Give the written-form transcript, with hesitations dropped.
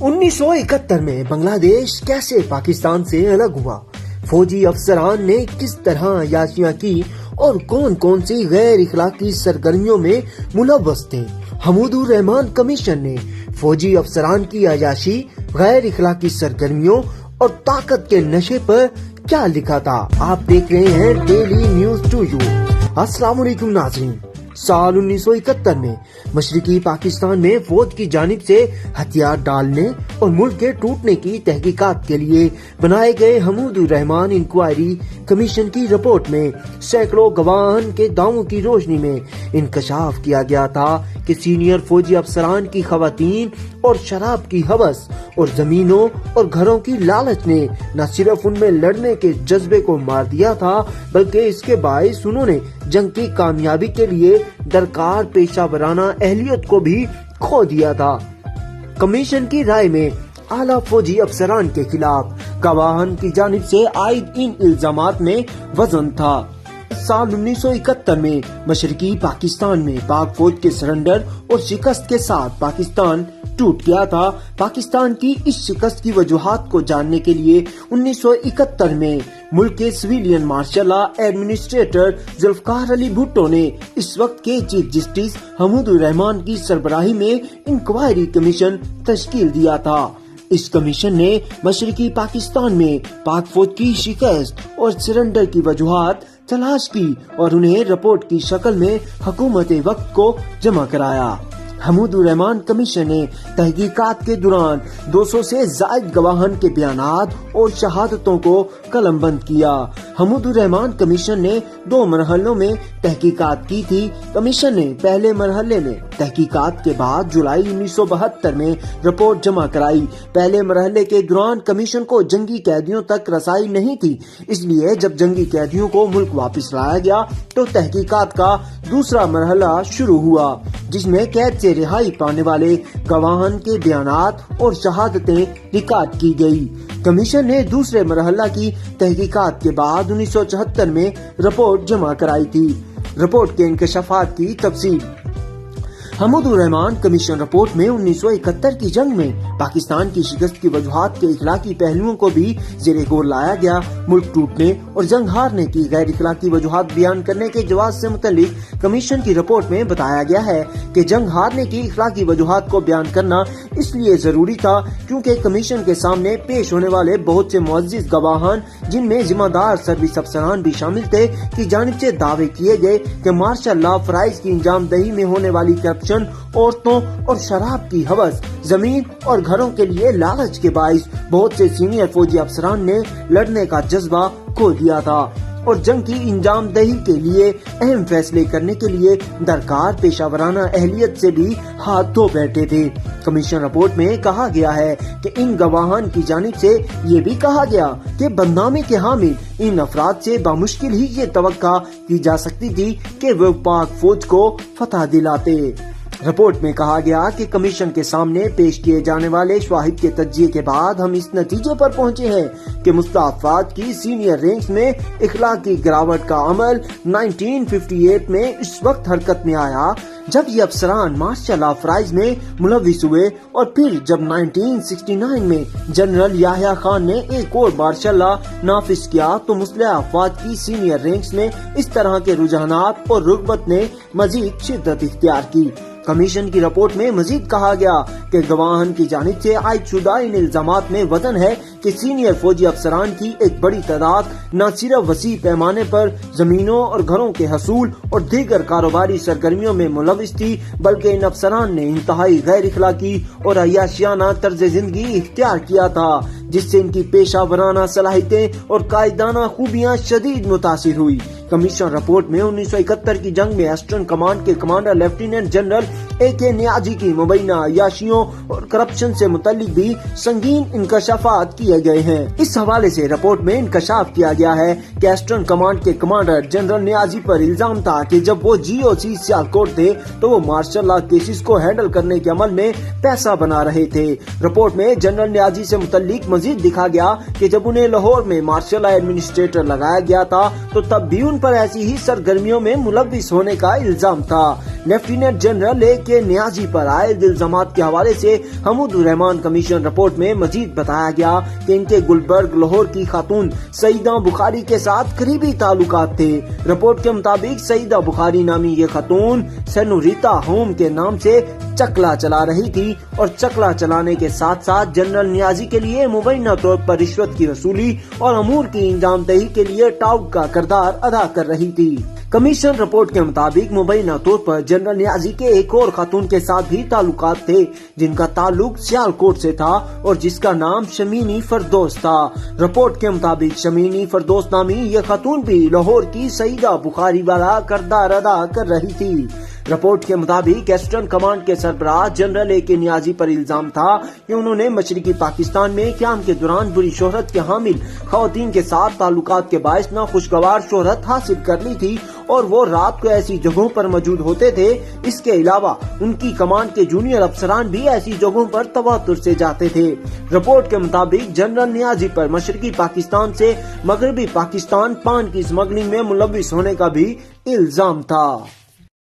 1971 में बांग्लादेश कैसे पाकिस्तान से अलग हुआ, फौजी अफसरान ने किस तरह अय्याशियां की और कौन कौन सी गैर इखलाकी सरगर्मियों में मुलव्वस थे। हमूदुर रहमान कमीशन ने फौजी अफसरान की अय्याशी, गैर इखलाकी सरगर्मियों और ताकत के नशे पर क्या लिखा था। आप देख रहे हैं डेली न्यूज टू यू। अस्सलाम वालेकुम नाज़रीन। साल 1971 में मशरिकी पाकिस्तान में फौज की जानिब से हथियार डालने और मुल्क के टूटने की तहकीकात के लिए बनाए गए हमूदुर रहमान इंक्वायरी कमीशन की रिपोर्ट में सैकड़ों गवाहान के दावों की रोशनी में इंकशाफ किया गया था कि सीनियर फौजी अफसरान की खवातीन और शराब की हवस और जमीनों और घरों की लालच ने न सिर्फ उनमें लड़ने के जज्बे को मार दिया था, बल्कि इसके बायस उन्होंने जंग की कामयाबी के लिए दरकार पेशा वराना अहलियत को भी खो दिया था। कमीशन की राय में आला फौजी अफसरान के खिलाफ गवाहान की जानिब से आयद इन इल्जामात में वजन था। साल 1971 में मशरकी पाकिस्तान में पाक फौज के सरेंडर और शिकस्त के साथ पाकिस्तान टूट गया था। पाकिस्तान की इस शिकस्त की वजूहात को जानने के लिए 1971 में मुल्क के civilian martial administrator Zulfikar Ali Bhutto ने इस वक्त के चीफ जस्टिस हमूदुर रहमान की सरबराही में इंक्वायरी कमीशन तश्कील दिया था। इस कमीशन ने मशरकी पाकिस्तान में पाक फौज की शिकस्त और सरेंडर की वजूहात तलाश की और उन्हें रिपोर्ट की शक्ल में हुकूमत वक्त को जमा कराया। हमूदुर रहमान कमीशन ने तहकीकात के दौरान 200 से ज्यादा गवाहान के बयानात और शहादतों को कलमबंद किया। हमूदुर रहमान कमीशन ने 2 मरहलों में तहकीकात की थी। कमीशन ने पहले मरहले में तहकीकात के बाद जुलाई 1972 में रिपोर्ट जमा कराई। पहले मरहले के दौरान कमीशन को जंगी कैदियों तक रसाई नहीं थी, इसलिए जब जंगी कैदियों को मुल्क वापस लाया गया तो तहकीकात का दूसरा मरहला शुरू हुआ, जिसमें कैद से रिहाई पाने वाले गवाहान के बयानात और शहादतें रिकॉर्ड की गई। कमीशन ने दूसरे मरहला की तहकीकात के बाद 1974 में रिपोर्ट जमा कराई थी। रिपोर्ट के इंकशाफात की तफसील। हमूदुर रहमान कमीशन रिपोर्ट में 1971 की जंग में पाकिस्तान की शिकस्त की वजूहात के इखलाकी पहलुओं को भी ज़ेरे गौर लाया गया। मुल्क टूटने और जंग हारने की गैर इखलाकी वजूहात बयान करने के जवाब से मुतल्लिक कमीशन की रिपोर्ट में बताया गया है कि जंग हारने की इखलाकी वजूहात को बयान करना इसलिए जरूरी था क्योंकि कमीशन के सामने पेश होने वाले बहुत से मुअज़्ज़िज़ गवाहान, जिनमें जिम्मेदार सर्विस अफसरान भी शामिल थे, की जानिब से दावे किए गए कि मार्शल लॉ फराइज की इंजामदही में होने वाली करप्शन, औरतों और शराब की हवस, जमीन और घरों के लिए लालच के बाइस बहुत से सीनियर फौजी अफसरान ने लड़ने का जज्बा खो दिया था और जंग की इंजामदही के लिए अहम फैसले करने के लिए दरकार पेशावराना अहलियत से भी हाथ धो बैठे थे। कमीशन रिपोर्ट में कहा गया है कि इन गवाहान की जानिब से ये भी कहा गया कि बदनामी के हामिल इन अफराद से बामुश्किल ही ये तवक्का की जा सकती थी कि वो पाक फौज को फतह दिलाते। रिपोर्ट में कहा गया कि कमीशन के सामने पेश किए जाने वाले शवाहिद के तज्जिये के बाद हम इस नतीजे पर पहुंचे हैं कि मुस्तफ़ात की सीनियर रैंक्स में इखलाकी गिरावट का अमल 1958 में इस वक्त हरकत में आया जब ये अफसरान मार्शल लॉ फराइज में मुलव्विस हुए और फिर जब 1969 में जनरल याह्या खान ने एक और मार्शल लॉ नाफिज किया तो मुस्लिह अफवाज की सीनियर रैंक्स में इस तरह के रुझानात और रुग़बत ने मजीद शिद्दत इख्तियार की। कमीशन की रिपोर्ट में मजीद कहा गया कि गवाहान की जानिब से आयद शुदा इन इल्जामात में वजन है कि सीनियर फौजी अफसरान की एक बड़ी तादाद न सिर्फ वसी पैमाने पर जमीनों और घरों के हसूल और दीगर कारोबारी सरगर्मियों में मुलव्विस थी, बल्कि इन अफसरान ने इंतहाई गैर इखलाकी और अय्याशियाना तर्ज जिंदगी इख्तियार किया था, जिससे इनकी पेशा वराना सलाहियतें और कायदाना खूबियाँ शदीद मुतासिर हुई। कमीशन रिपोर्ट में 1971 की जंग में ईस्टर्न कमांड के commander lieutenant general AK Niazi की मुबैना अय्याशियों और करप्शन से मुतल्लिक भी संगीन इंकशाफात किए गए हैं। इस हवाले से रिपोर्ट में इंकशाफ किया गया है कि ईस्टर्न कमांड के कमांडर जनरल नियाजी पर इल्जाम था कि जब वो GOC सियालकोट थे तो वो मार्शल लॉ केसेस को हैंडल करने के अमल में पैसा बना रहे थे। रिपोर्ट में जनरल नियाजी से मुतल्लिक मजीद लिखा गया कि जब उन्हें लाहौर में मार्शल लॉ एडमिनिस्ट्रेटर लगाया गया था तो तब भी उन पर ऐसी ही सरगर्मियों में मुलव्विस होने का इल्जाम था। Lieutenant general A.K. نیازی پر عائد الزامات کے حوالے سے حمود الرحمان کمیشن رپورٹ میں مزید بتایا گیا کہ ان کے گلبرگ لاہور کی خاتون سعیدہ بخاری کے ساتھ قریبی تعلقات تھے۔ رپورٹ کے مطابق سعیدہ بخاری نامی یہ خاتون سینوریتا ہوم کے نام سے چکلا چلا رہی تھی اور چکلا چلانے کے ساتھ ساتھ جنرل نیازی کے لیے مبینہ طور پر رشوت کی وصولی اور امور کی انجام دہی کے لیے ٹاؤٹ کا کردار ادا کر رہی تھی۔ کمیشن رپورٹ کے مطابق مبینہ طور پر جنرل نیازی کے ایک اور خاتون کے ساتھ بھی تعلقات تھے جن کا تعلق سیالکوٹ سے تھا اور جس کا نام شمینی فردوس تھا۔ رپورٹ کے مطابق شمینی فردوس نامی یہ خاتون بھی لاہور کی سعیدہ بخاری والا کردار ادا کر رہی تھی۔ رپورٹ کے مطابق ایسٹرن کمانڈ کے سربراہ جنرل A.K. نیازی پر الزام تھا کہ انہوں نے مشرقی پاکستان میں قیام کے دوران بری شہرت کے حامل خواتین کے ساتھ تعلقات کے باعث ناخوشگوار شہرت حاصل کر لی تھی اور وہ رات کو ایسی جگہوں پر موجود ہوتے تھے۔ اس کے علاوہ ان کی کمانڈ کے جونیئر افسران بھی ایسی جگہوں پر تواتر سے جاتے تھے۔ رپورٹ کے مطابق جنرل نیازی پر مشرقی پاکستان سے مغربی پاکستان پان کی اسمگلنگ میں ملوث ہونے کا بھی الزام تھا۔